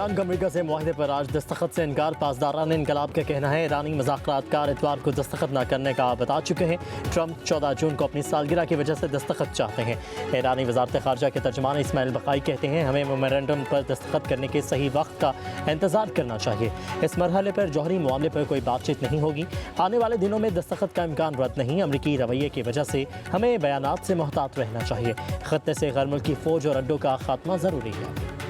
Iran का America से मुआहदे पर आज दस्तखत से इनकार। पासदारान इनकलाब का कहना है ईरानी मुज़ाकरातकार इतवार को दस्तखत न करने का बता चुके हैं। ट्रंप 14 जून को अपनी सालगिरह की वजह से दस्तखत चाहते हैं। ईरानी वज़ारत ख़ारजा के तर्जुमान इस्माइल बक़ाई कहते हैं हमें मेमोरेंडम पर दस्तखत करने के सही वक्त का इंतज़ार करना चाहिए। इस मरहले पर जौहरी मामले पर कोई बातचीत नहीं होगी। आने वाले दिनों में दस्तखत का इम्कान रद्द नहीं। अमरीकी रवैये की वजह से हमें बयानात से मोहतात रहना चाहिए। खत्ते से गैर मुल्की फ़ौज और अड्डों का खात्मा ज़रूरी है।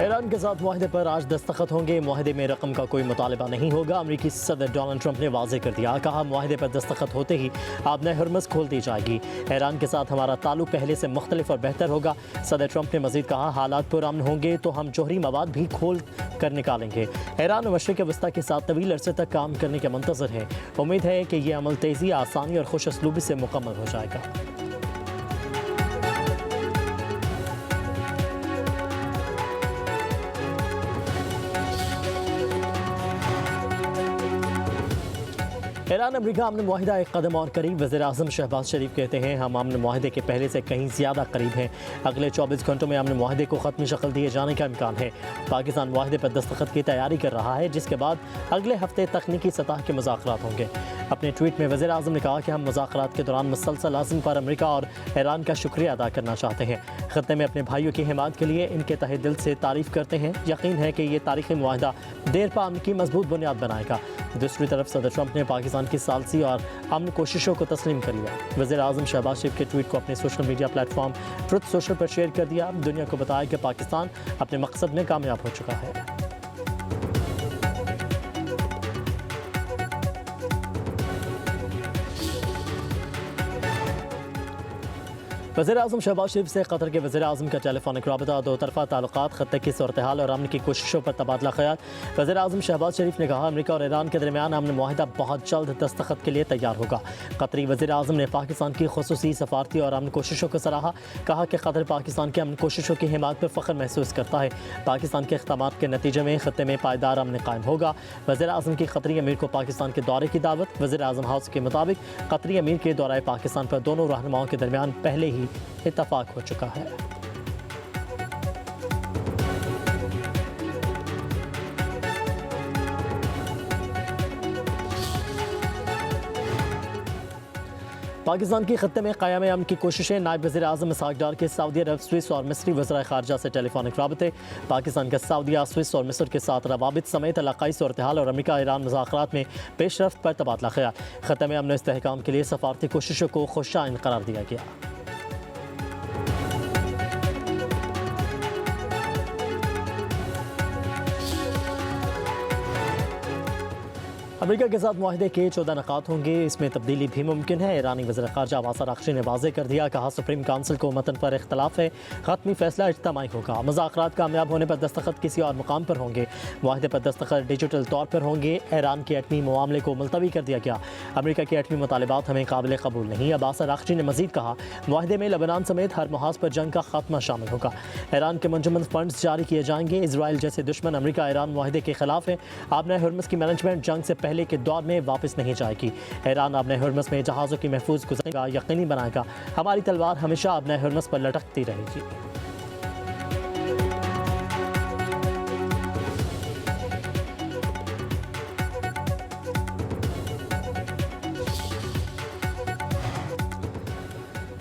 ईरान के साथ मुआहदे पर आज दस्तखत होंगे। मुआहदे में रकम का कोई मुतालबा नहीं होगा। अमरीकी सदर डोनाल्ड ट्रंप ने वाज़ेह कर दिया, कहा मुआहदे पर दस्तखत होते ही आबने हरमज़ खोल दी जाएगी। ईरान के साथ हमारा ताल्लुक पहले से मुख्तलिफ और बेहतर होगा। सदर ट्रंप ने मज़ीद कहा हालात पुरअमन होंगे तो हम जौहरी मवाद भी खोल कर निकालेंगे। ईरान मशरिक़ वस्ता के साथ तवील अरसे तक काम करने के मुंतज़र है। उम्मीद है कि यह अमल तेज़ी, आसानी और खुश असलूबी से मुकम्मल हो जाएगा। ईरान अमरीका अमन मुआहिदा एक कदम और करीब। वज़ीर-ए-आज़म शहबाज शरीफ कहते हैं हम अमन मुआहिदे के पहले से कहीं ज़्यादा करीब हैं। अगले 24 घंटों में अमन मुआहिदे को ख़त्मी शक्ल दिए जाने का इम्कान है। पाकिस्तान मुआहिदे पर दस्तखत की तैयारी कर रहा है, जिसके बाद अगले हफ्ते तकनीकी सतह के मुज़ाकरात होंगे। अपने ट्वीट में वज़ीर-ए-आज़म ने कहा कि हम मुज़ाकरात के दौरान मुसलसल आज़म पर अमरीका और ईरान का शुक्रिया अदा करना चाहते हैं। ख़त्ते में अपने भाइयों की हिमायत के लिए इनके तहे दिल से तारीफ़ करते हैं। यकीन है कि ये तारीख़ी मुआहिदा देर पा अमन की मजबूत बुनियाद बनाएगा। दूसरी तरफ सदर ट्रंप ने पाकिस्तान की सालसी और अमन कोशिशों को तस्लीम कर लिया। वज़ीर-ए-आज़म शहबाज शरीफ के ट्वीट को अपने social media platform truth social पर शेयर कर दिया। दुनिया को बताया कि पाकिस्तान अपने मकसद में कामयाब हो चुका है। वज़ीर-ए-आज़म शहबाज शरीफ से कतर के वज़ीर-ए-आज़म का टेलीफोनिक राबता, दो तरफ़ा ताल्लुकात, खत्ते की सूरत हाल और अमन की कोशिशों पर तबादला ख्याल। वज़ीर-ए-आज़म शहबाज शरीफ ने कहा अमरीका और ईरान के दरमियान अमन मुआहिदा बहुत जल्द दस्तखत के लिए तैयार होगा। कतरी वज़ीर-ए-आज़म ने पाकिस्तान की खुसूसी सफारती और अमन कोशिशों को सराहा। कहा कि कतर पाकिस्तान की अमन कोशिशों की हिमायत पर फ़ख्र महसूस करता है। पाकिस्तान के इक़दामात के नतीजे में खत्ते में पायदार अमन कायम होगा। वज़ीर-ए-आज़म की कतरी अमीर को पाकिस्तान के दौरे की दावत। वज़ीर-ए-आज़म हाउस के मुताबिक कतरी अमीर के दौरे पाकिस्तान पर दोनों रहनुमाओं के दरमियान पहले ही इत्तफाक हो चुका है। पाकिस्तान की खत्ते में क़याम अमन की कोशिशें। नायब वज़ीर-ए-आज़म इसहाक़ डार के सऊदी अरब, स्विस और मिस्री वज़राए ख़ारजा से टेलीफोनिक राबते। पाकिस्तान का सऊदीया, स्विस और मिस्र के साथ रवाबित समेत इलाक़ाई सूरत हाल और अमरीका ईरान मुज़ाकरात में पेशरफ्त पर तबादला ख्याल। खत्ते में अमन इस्तेहकाम के लिए सफारती कोशिशों को खुशाइन करार दिया गया। अमरीका के साथ मुआहदे के 14 नकात होंगे। इसमें तब्दीली भी मुमकिन है। ईरानी वज़ीर ख़ारजा अब्बास अराग़ची ने वाज़ेह कर दिया, कहा सुप्रीम काउंसिल को मतन पर इख्तलाफ है, ख़त्मी फैसला इज्तिमाई होगा। मुज़ाकरात कामयाब होने पर दस्तखत किसी और मुकाम पर होंगे। मुआहदे पर दस्तखत डिजिटल तौर पर होंगे। ईरान के एटमी मामले को मुलतवी कर दिया गया। अमरीका के एटमी मुतालबात हमें काबिल कबूल नहीं। अब्बास अराग़ची ने मज़ीद कहा मुआहदे में लबनान समेत हर मुहाज पर जंग का खात्मा शामिल होगा। ईरान के मुंजमद फंड्स जारी किए जाएंगे। इसराइल जैसे दुश्मन अमरीका ईरान मुआहदे के खिलाफ है। आबने हरमज़ की मैनेजमेंट जंग से पहले के दौर में वापस नहीं जाएगी। ईरान आबने हरमज़ में जहाज़ों की महफूज गुज़ारी का यकीनी बनाएगा। हमारी तलवार हमेशा आबने हरमज़ पर लटकती रहेगी।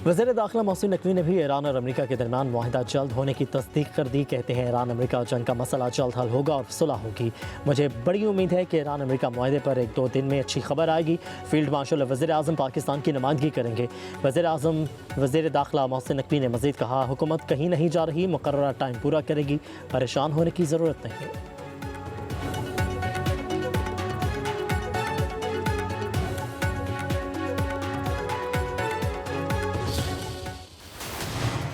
वज़ीर दाखिला मोहसिन नकवी ने भी ईरान और अमरीका के दरमियान मुआहिदा जल्द होने की तस्दीक कर दी। कहते हैं ईरान अमरीका जंग का मसला जल्द हल होगा और सुलह होगी। मुझे बड़ी उम्मीद है कि ईरान अमरीका मुआहिदे पर 1-2 दिन में अच्छी खबर आएगी। फील्ड मार्शल और वज़ीर-ए-आज़म पाकिस्तान की नुमाइंदगी करेंगे। वज़ीर-ए-आज़म वज़ीर दाखिला मोहसिन नकवी ने मज़ीद कहा हुकूमत कहीं नहीं जा रही, मुकर्ररा टाइम पूरा करेगी, परेशान होने की ज़रूरत नहीं।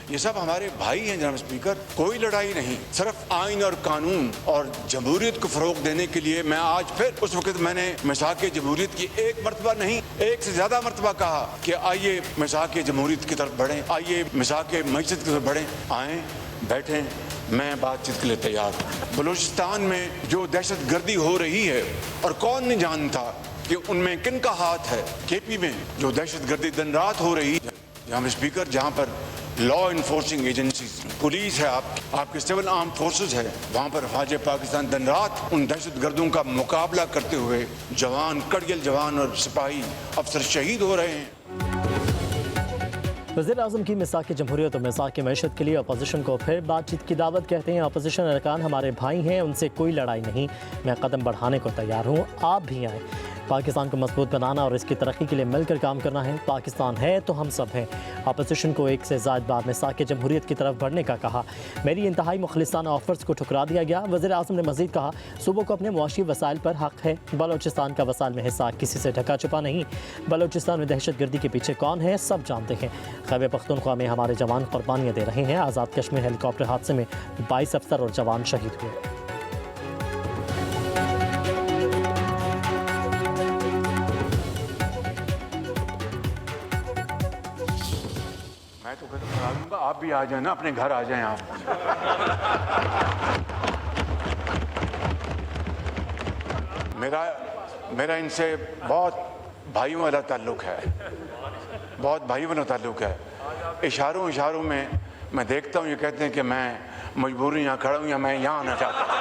ये सब हमारे भाई हैं जनाब स्पीकर। कोई लड़ाई नहीं, सिर्फ आइन और कानून और जमहूरियत को फरोग देने के लिए मैं आज फिर उस वक्त मैंने मिसाक जमहूरियत की एक मरतबा नहीं, एक से ज्यादा मरतबा कहा कि आइए मिसाक जमहूरियत की तरफ बढ़ें, आइए मिसाक मस्जिद की तरफ बढ़ें। आए बैठें, मैं बातचीत के लिए तैयार हूँ। बलूचिस्तान में जो दहशत गर्दी हो रही है और कौन नहीं जानता कि उनमें किन का हाथ है। केपी में जो दहशतगर्दी दिन रात हो रही है, जहाँ स्पीकर, जहाँ पर लॉ इन्फोर्सिंग एजेंसीज, पुलिस है, आपके सिविल आर्म फोर्सेस है, वहाँ पर फौज पाकिस्तान दिन रात उन दहशतगर्दों का मुकाबला करते हुए जवान, कड़गिल जवान और सिपाही अफसर शहीद हो रहे हैं। वज़ीर-ए-आज़म की मिसाक जमहूरियत और मिसाक मैशत के लिए अपोजिशन को फिर बातचीत की दावत। कहते हैं अपोजिशन अरकान हमारे भाई हैं, उनसे कोई लड़ाई नहीं, मैं कदम बढ़ाने को तैयार हूँ, आप भी आएँ। पाकिस्तान को मजबूत बनाना और इसकी तरक्की के लिए मिलकर काम करना है। पाकिस्तान है तो हम सब हैं। अपोजिशन को एक से ज़ायद बार मिसाक जमहूरियत की तरफ बढ़ने का कहा। मेरी इंतहाई मुखलिसाना ऑफर्स को ठुकरा दिया गया। वज़ीर-ए-आज़म ने मज़ीद कहा, सूबों को अपने मुआशी वसाइल पर हक़ है। बलोचिस्तान का वसाइल में हिस्सा किसी से ढका छुपा नहीं। बलोचिस्तान में दहशतगर्दी के पीछे कौन है सब जानते हैं। खैबर पख्तूनख्वा में हमारे जवान कुर्बानियाँ दे रहे हैं। आज़ाद कश्मीर हेलीकॉप्टर हादसे में 22 अफसर और जवान शहीद हुए। मैं तो कदम बढ़ा दूंगा, आप भी आ जाए ना, अपने घर आ जाएं आप। मेरा इनसे बहुत भाइयों वाला ताल्लुक है, बहुत भाई वाला ताल्लुक है। इशारों में मैं देखता हूँ, ये कहते हैं कि मैं मजबूरी यहाँ खड़ा हूँ या मैं यहाँ आना चाहता हूँ।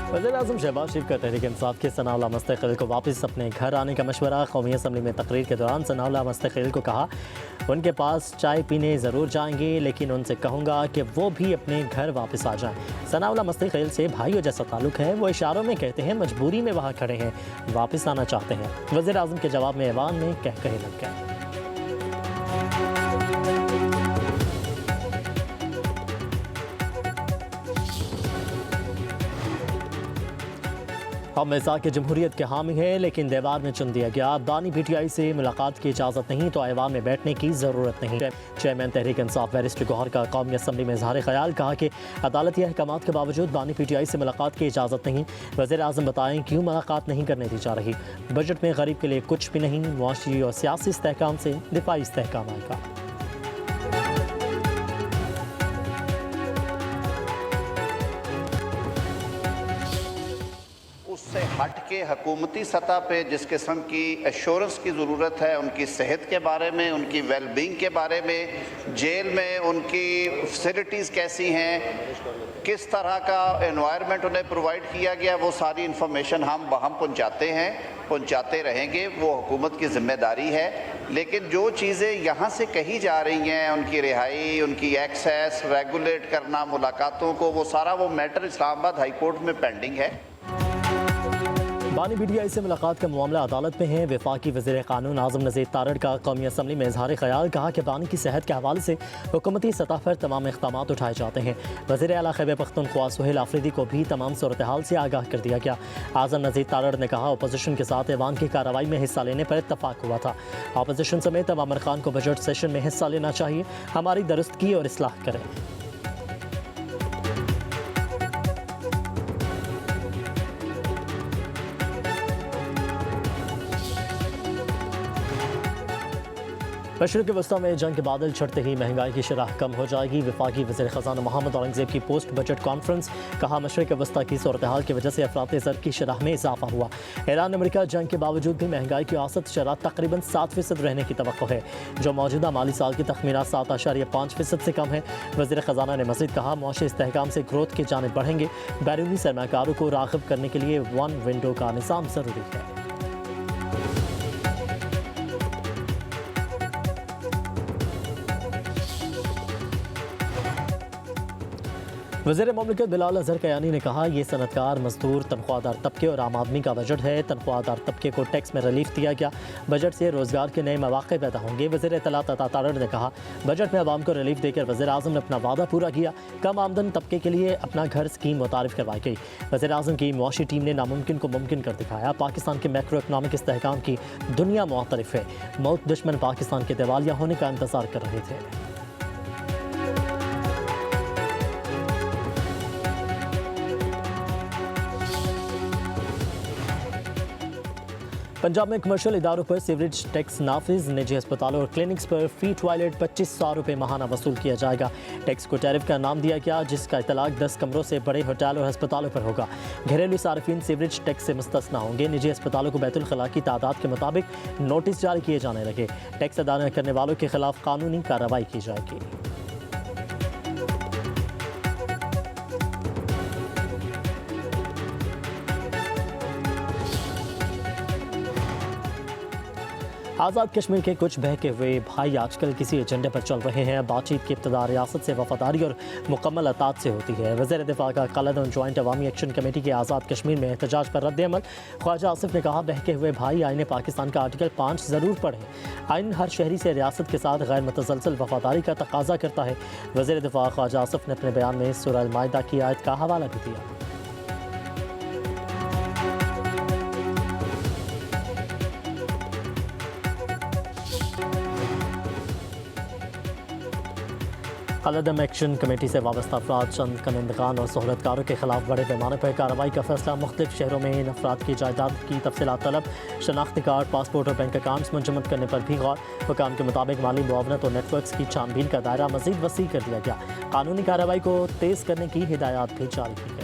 वज़ीर-ए-आज़म शहबाज शरीफ का तहरीक इंसाफ के सनाउल्लाह मुस्तक़िल को वापस अपने घर आने का मशवरा। कौमी असम्बली में तकरीर के दौरान सनाउल्लाह मुस्तक़िल को कहा, उनके पास चाय पीने ज़रूर जाएंगे, लेकिन उनसे कहूँगा कि वो भी अपने घर वापस आ जाएं। सनाउल्लाह मुस्तक़िल से भाइयों जैसा ताल्लुक़ है। वो इशारों में कहते हैं मजबूरी में वहाँ खड़े हैं, वापस आना चाहते हैं। वज़ीर-ए-आज़म के जवाब में ऐवान में कहे लग गए। हम मिसाक जमहूरियत के हामी हैं, लेकिन दीवार में चुन दिया गया। बानी PTI से मुलाकात की इजाज़त नहीं तो ऐवान में बैठने की ज़रूरत नहीं। चेयरमैन तहरीक इंसाफ बैरिस्टर गौहर का कौमी असम्बली में इज़हार ख्याल। कहा कि अदालती अहकामात के बावजूद बानी PTI से मुलाकात की इजाज़त नहीं। वज़ीर-ए-आज़म बताएं क्यों मुलाकात नहीं करने दी जा रही। बजट में गरीब के लिए कुछ भी नहीं, मुआशी और सियासी इस्तेहकाम से दिफाई इस्तेहकाम आएगा। उससे हट के हुकूमती सतह पे जिस किस्म की एश्योरेंस की ज़रूरत है, उनकी सेहत के बारे में, उनकी वेलबींग के बारे में, जेल में उनकी फैसिलिटीज़ कैसी हैं, किस तरह का एनवायरनमेंट उन्हें प्रोवाइड किया गया, वो सारी इन्फॉर्मेशन हम पहुँचाते हैं, पहुँचाते रहेंगे। वो हुकूमत की ज़िम्मेदारी है। लेकिन जो चीज़ें यहाँ से कही जा रही हैं, उनकी रिहाई, उनकी एक्सेस, रेगुलेट करना मुलाकातों को, वो सारा वो मैटर इस्लामाबाद हाई कोर्ट में पेंडिंग है। बानी PTI से मुलाकात का मामला अदालत में है। वफाकी वज़ीर क़ानून आज़म नज़ीर तारड़ का कौमी असम्बली में इज़हार ख्याल। कहा कि बानी की सेहत के हवाले से हुकूमती सतह पर तमाम इक़दाम उठाए जाते हैं। वज़ीर आला खैबर पख्तूनख्वा सुहेल आफरीदी को भी तमाम सूरत हाल से आगाह कर दिया गया। आज़म नज़ीर तारड़ ने कहा, अपोजिशन के साथ ऐवान की कार्रवाई में हिस्सा लेने पर इत्तफाक हुआ था। अपोजिशन समेत तमाम अरकान को बजट सेशन में हिस्सा लेना चाहिए। हमारी दुरुस्तगी और इस्लाह करें। मशरिक़ वस्ता में जंग के बादल छटते ही महंगाई की शरह कम हो जाएगी। वफाकी वज़ीर ख़ज़ाना मोहम्मद औरंगज़ेब की पोस्ट बजट कॉन्फ्रेंस। कहा, मशरिक़ वस्ता की सूरत हाल की वजह से अफरात ज़र की शरह में इजाफा हुआ। ईरान अमेरिका जंग के बावजूद भी महंगाई की औसत शरह तकरीबन 7% रहने की तवक्को है, जो मौजूदा माली साल की तखमीना 7.5% से कम है। वज़ीर ख़ज़ाना ने मज़ीद कहा, मुआशी इस्तेहकाम से ग्रोथ की जानिब बढ़ेंगे। बैरूनी सरमाकारों को राग़िब करने के लिए वन विंडो का निज़ाम ज़रूरी है। वज़ीर ममलिकत बिलाल अज़हर कयानी ने कहा, ये सनतकार, मजदूर, तनख्वाहदार तबके और आम आदमी का बजट है। तनख्वाहदार तबके को टैक्स में रिलीफ दिया गया। बजट से रोज़गार के नए मौक़े पैदा होंगे। वज़ीर इत्तलात अता तारड़ ने कहा, बजट में आवाम को रिलीफ देकर वज़ीर-ए-आज़म ने अपना वादा पूरा किया। कम आमदन तबके के लिए अपना घर स्कीम मुतारिफ करवाई गई। वज़ीर-ए-आज़म की मुआशी टीम ने नामुमकिन को मुमकिन कर दिखाया। पाकिस्तान के मैक्रो इकनॉमिक इस्तेहकाम की दुनिया मुअतरिफ है। मुल्क दुश्मन पाकिस्तान के दिवालिया होने का इंतज़ार कर रहे थे। पंजाब में कमर्शियल इदारों पर सीवरेज टैक्स नाफिज, निजी अस्पतालों और क्लिनिक्स पर फी टॉयलेट 2500 रुपये माहाना वसूल किया जाएगा। टैक्स को टैरिफ का नाम दिया गया, जिसका इतलाक 10 कमरों से बड़े होटल और अस्पतालों पर होगा। घरेलू सार्फिन सीवरेज टैक्स से मुस्तस्ना होंगे। निजी अस्पतालों को बैतुल खला की तादाद के मुताबिक नोटिस जारी किए जाने लगे। टैक्स अदा न करने वालों के खिलाफ कानूनी कार्रवाई की जाएगी। आज़ाद कश्मीर के कुछ बहके हुए भाई आजकल किसी एजेंडे पर चल रहे हैं। बातचीत की इब्तिदा रियासत से वफादारी और मुकम्मल अतात से होती है। वज़ीर दिफा का कायद जॉइंट अवामी एक्शन कमेटी के आज़ाद कश्मीर में एहतजाज पर रद्द अमल। ख्वाजा आसिफ ने कहा, बहके हुए भाई आईन पाकिस्तान का आर्टिकल 5 ज़रूर पढ़ें। आइन हर शहरी से रियासत के साथ गैर मुतसलसल वफादारी का तकाजा करता है। वज़ीर दिफा ख्वाजा आसिफ ने अपने बयान में सूरह अल माइदा की आयत का हवाला भी दिया। अलदम एक्शन कमेटी से वाबस्ता अफराद, चंद कनिंदगान और सहूलतकारों के खिलाफ बड़े पैमाने पर कार्रवाई का फैसला। मुख्तलिफ शहरों में इन अफराद की जायदाद की तफसीलात तलब, शनाख्ती कार्ड, पासपोर्ट और बैंक अकाउंट्स मुंजमद करने पर भी गौर। हुकाम के मुताबिक माली मुआवनत और नेटवर्क्स की छानबीन का दायरा मजीद वसी कर दिया गया। कानूनी कार्रवाई को तेज़ करने की हिदायत भी जारी की।